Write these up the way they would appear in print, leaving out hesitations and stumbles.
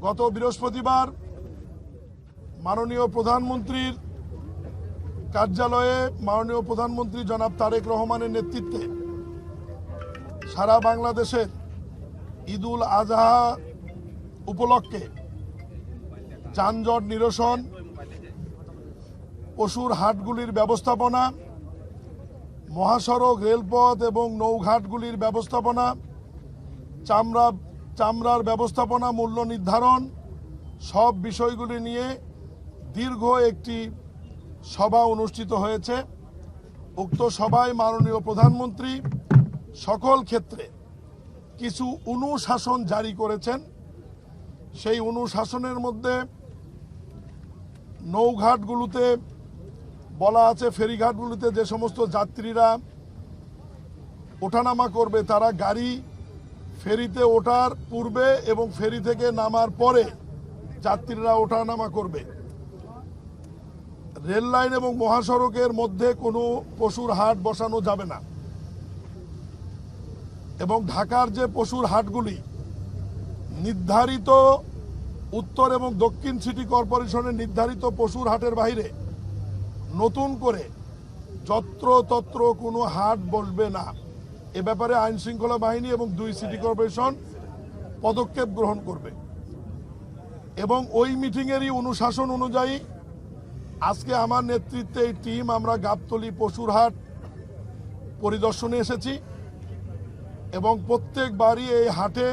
গত বৃহস্পতিবার মাননীয় প্রধানমন্ত্রীর কার্যালয়ে মাননীয় প্রধানমন্ত্রী জনাব তারেক রহমানের নেতৃত্বে সারা বাংলাদেশের ঈদুল আজহা উপলক্ষে যানজট নিরসন, পশুর হাটগুলির ব্যবস্থাপনা, মহাসড়ক, রেলপথ এবং নৌঘাটগুলির ব্যবস্থাপনা, চামড়ার ব্যবস্থাপনা, মূল্য নির্ধারণ সব বিষয়গুলি নিয়ে দীর্ঘ একটি সভা অনুষ্ঠিত হয়েছে। উক্ত সভায় মাননীয় প্রধানমন্ত্রী সকল ক্ষেত্রে কিছু অনুশাসন জারি করেছেন। সেই অনুশাসনের মধ্যে নৌঘাটগুলোতে বলা আছে, ফেরিঘাটগুলোতে যে সমস্ত যাত্রীরা ওঠানামা করবে তারা গাড়ি ফেরিতে ওঠার পূর্বে এবং ফেরি থেকে নামার পরে যাত্রীরা ওঠানামা করবে। রেল লাইন এবং মহাসড়কের মধ্যে কোনো পশুর হাট বসানো যাবে না এবং ঢাকার যে পশুর হাটগুলি নির্ধারিত উত্তর এবং দক্ষিণ সিটি কর্পোরেশনের নির্ধারিত পশুর হাটের বাইরে নতুন করে যত্রতত্র কোনো হাট বসবে না। এ ব্যাপারে আইন শৃঙ্খলা বাহিনী এবং 2 সিটি কর্পোরেশন পদক্ষেপ গ্রহণ করবে এবং ওই মিটিংয়েরই অনুশাসন অনুযায়ী আজকে আমার নেতৃত্বে এই টিম আমরা গাবতলী পশুর হাট পরিদর্শনে এসেছি এবং প্রত্যেকবারই এই হাটে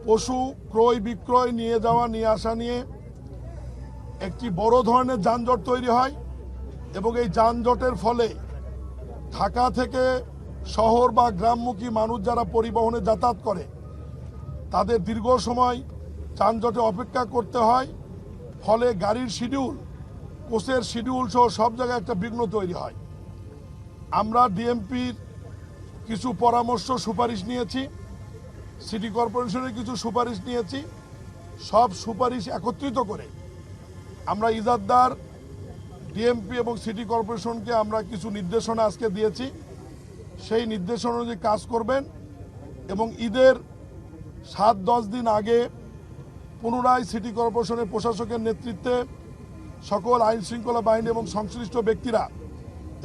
পশু ক্রয় বিক্রয় নিয়ে যাওয়া নিয়ে আসা নিয়ে একটি বড় ধরনের যানজট তৈরি হয় এবং এই যানজটের ফলে ঢাকা থেকে শহর বা গ্রামমুখী মানুষ যারা পরিবহনে যাতায়াত করে তাদের দীর্ঘ সময় যানজটে অপেক্ষা করতে হয়। ফলে গাড়ির শিডিউল, কোচের শিডিউল সহ সব জায়গায় একটা বিঘ্ন তৈরি হয়। আমরা ডিএমপির কিছু পরামর্শ সুপারিশ নিয়েছি, সিটি কর্পোরেশনের কিছু সুপারিশ নিয়েছি। সব সুপারিশ একত্রিত করে আমরা ইজাদদার, ডিএমপি এবং সিটি কর্পোরেশনকে আমরা কিছু নির্দেশনা আজকে দিয়েছি। সেই নির্দেশনা অনুযায়ী কাজ করবেন এবং ঈদের 7-10 দিন আগে পুনরায় সিটি কর্পোরেশনের প্রশাসকের নেতৃত্বে সকল আইন শৃঙ্খলা বাহিনী এবং সংশ্লিষ্ট ব্যক্তিরা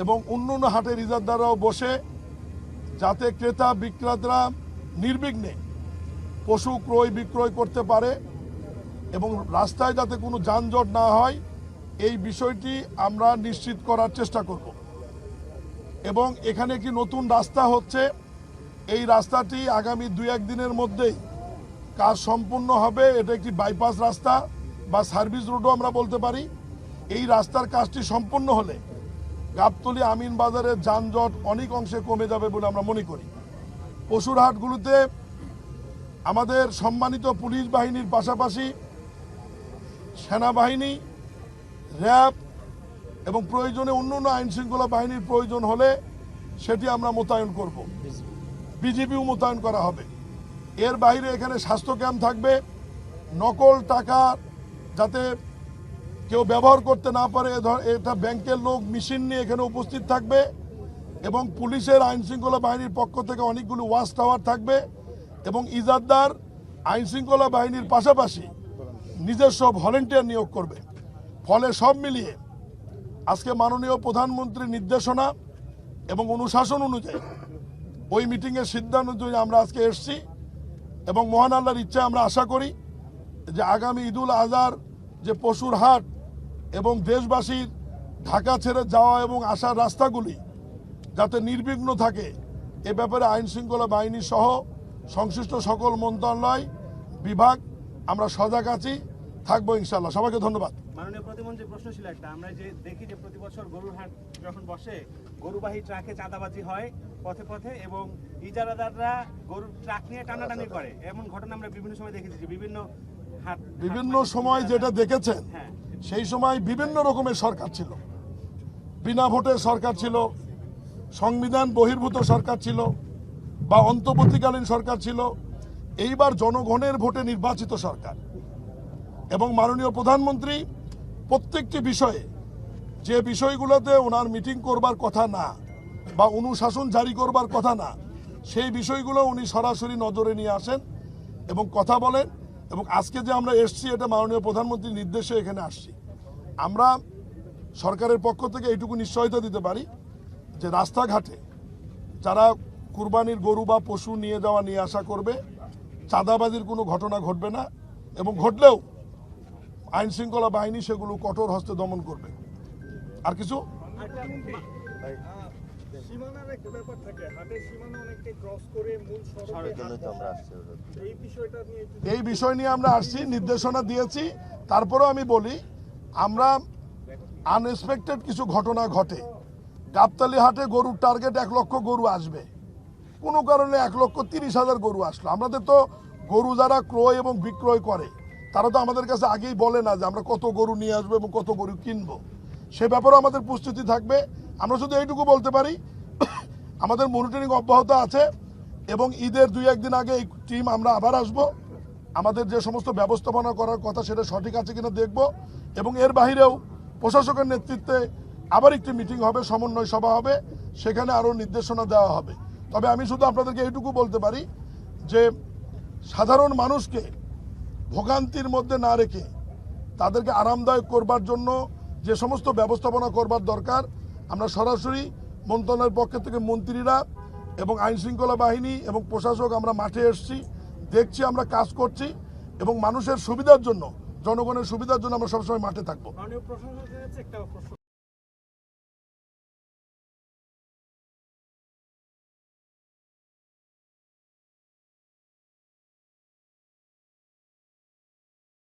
এবং অন্যান্য হাটের ইজাদদাররাও বসে যাতে ক্রেতা বিক্রেতারা নির্বিঘ্নে পশু ক্রয় বিক্রয় করতে পারে এবং রাস্তায় যাতে কোনো যানজট না হয় এই বিষয়টি আমরা নিশ্চিত করার চেষ্টা করব এবং এখানে একটি নতুন রাস্তা হচ্ছে। এই রাস্তাটি আগামী 2-1 দিনের মধ্যেই কাজ সম্পূর্ণ হবে। এটা একটি বাইপাস রাস্তা বা সার্ভিস রোডও আমরা বলতে পারি। এই রাস্তার কাজটি সম্পূর্ণ হলে গাবতলী আমিন বাজারের যানজট অনেক অংশে কমে যাবে বলে আমরা মনে করি। পশুর হাটগুলোতে আমাদের সম্মানিত পুলিশ বাহিনীর পাশাপাশি সেনাবাহিনী, র্যাব এবং প্রয়োজনে অন্যান্য আইন শৃঙ্খলা বাহিনীর প্রয়োজন হলে সেটি আমরা মোতায়েন করব। বিজিবিও মোতায়েন করা হবে। এর বাইরে এখানে স্বাস্থ্য ক্যাম্প থাকবে। নকল টাকা যাতে কেউ ব্যবহার করতে না পারে, এটা ব্যাংকের লোক মেশিন নিয়ে এখানে উপস্থিত থাকবে এবং পুলিশের আইন শৃঙ্খলা বাহিনীর পক্ষ থেকে অনেকগুলো ওয়াচ টাওয়ার থাকবে এবং ইজাদদার আইন শৃঙ্খলা বাহিনীর পাশাপাশি নিজস্ব ভলেন্টিয়ার নিয়োগ করবে। ফলে সব মিলিয়ে আজকে মাননীয় প্রধানমন্ত্রীর নির্দেশনা এবং অনুশাসন অনুযায়ী ওই মিটিংয়ের সিদ্ধান্ত অনুযায়ী আমরা আজকে এসেছি এবং মহান আল্লাহর ইচ্ছা আমরা আশা করি যে আগামী ঈদুল আজহার যে পশুর হাট এবং দেশবাসীর ঢাকা ছেড়ে যাওয়া এবং আসার রাস্তাগুলি যাতে নির্বিঘ্ন থাকে এ ব্যাপারে আইন শৃঙ্খলা বাহিনী সহ সংশ্লিষ্ট সকল মন্ত্রণালয় বিভাগ আমরা সজাগ আছি, থাকবো ইনশাআল্লাহ। সবাইকে ধন্যবাদ। মাননীয় প্রতিমন্ত্রী, প্রশ্ন ছিল একটা, আমরা যে দেখি যে প্রতি বছর গরুর হাট যখন বসে গরুবাহী ট্রাকে চাঁদাবাজি হয় পথে পথে এবং ইজারাদাররা গরুর ট্রাক নিয়ে টানাটানি করে, এমন ঘটনা আমরা বিভিন্ন সময় দেখেছি যে বিভিন্ন সময় যেটা দেখেছেন সেই সময় বিভিন্ন রকমের সরকার ছিল, বিনা ভোটের সরকার ছিল, সংবিধান বহির্ভূত সরকার ছিল বা অন্তর্বর্তীকালীন সরকার ছিল। এইবার জনগণের ভোটে নির্বাচিত সরকার এবং মাননীয় প্রধানমন্ত্রী প্রত্যেকটি বিষয়ে যে বিষয়গুলোতে ওনার মিটিং করবার কথা না বা অনুশাসন জারি করবার কথা না সেই বিষয়গুলো উনি সরাসরি নজরে নিয়ে আসেন এবং কথা বলেন। এবং আজকে যে আমরা এসছি এটা মাননীয় প্রধানমন্ত্রীর নির্দেশে এখানে আসছি। আমরা সরকারের পক্ষ থেকে এইটুকু নিশ্চয়তা দিতে পারি যে রাস্তাঘাটে যারা কুরবানির গরু বা পশু নিয়ে যাওয়া নিয়ে আসা করবে, চাঁদাবাজির কোনো ঘটনা ঘটবে না, এবং ঘটলেও আইন শৃঙ্খলা বাহিনী সেগুলো কঠোর হস্তে দমন করবে। আর কিছু সীমানার একটা ব্যাপার থাকে, হাটের সীমানা অনেকটাই ক্রস করে মূল সড়কে এই বিষয়টা নিয়ে এই বিষয় নিয়ে আমরা আসছি, নির্দেশনা দিয়েছি। তারপরেও আমি বলি, আমরা আনএক্সপেক্টেড কিছু ঘটনা ঘটে। গাবতলী হাটে গরুর টার্গেট 1 লক্ষ গরু আসবে, কোনো কারণে 1,30,000 গরু আসলো। আমাদের তো গরু যারা ক্রয় এবং বিক্রয় করে তারা তো আমাদের কাছে আগেই বলে না যে আমরা কত গরু নিয়ে আসবো এবং কত গরু কিনবো। সে ব্যাপারেও আমাদের প্রস্তুতি থাকবে। আমরা শুধু এইটুকু বলতে পারি, আমাদের মনিটরিং অব্যাহত আছে এবং ঈদের 2-1 দিন আগে এই টিম আমরা আবার আসব। আমাদের যে সমস্ত ব্যবস্থাপনা করার কথা সেটা সঠিক আছে কিনা দেখব, এবং এর বাইরেও প্রশাসকের নেতৃত্বে আবার একটি মিটিং হবে, সমন্বয় সভা হবে, সেখানে আরও নির্দেশনা দেওয়া হবে। তবে আমি শুধু আপনাদেরকে এইটুকু বলতে পারি যে সাধারণ মানুষকে ভোগান্তির মধ্যে না রেখে তাদেরকে আরামদায়ক করবার জন্য যে সমস্ত ব্যবস্থাপনা করবার দরকার, আমরা সরাসরি মন্ত্রণালয়ের পক্ষ থেকে মন্ত্রীরা এবং আইন শৃঙ্খলা বাহিনী এবং প্রশাসক আমরা মাঠে এসেছি, দেখছি, আমরা কাজ করছি, এবং মানুষের সুবিধার জন্য, জনগণের সুবিধার জন্য আমরা সবসময় মাঠে থাকবো। মাননীয় প্রশাসকের কাছে একটা প্রশ্ন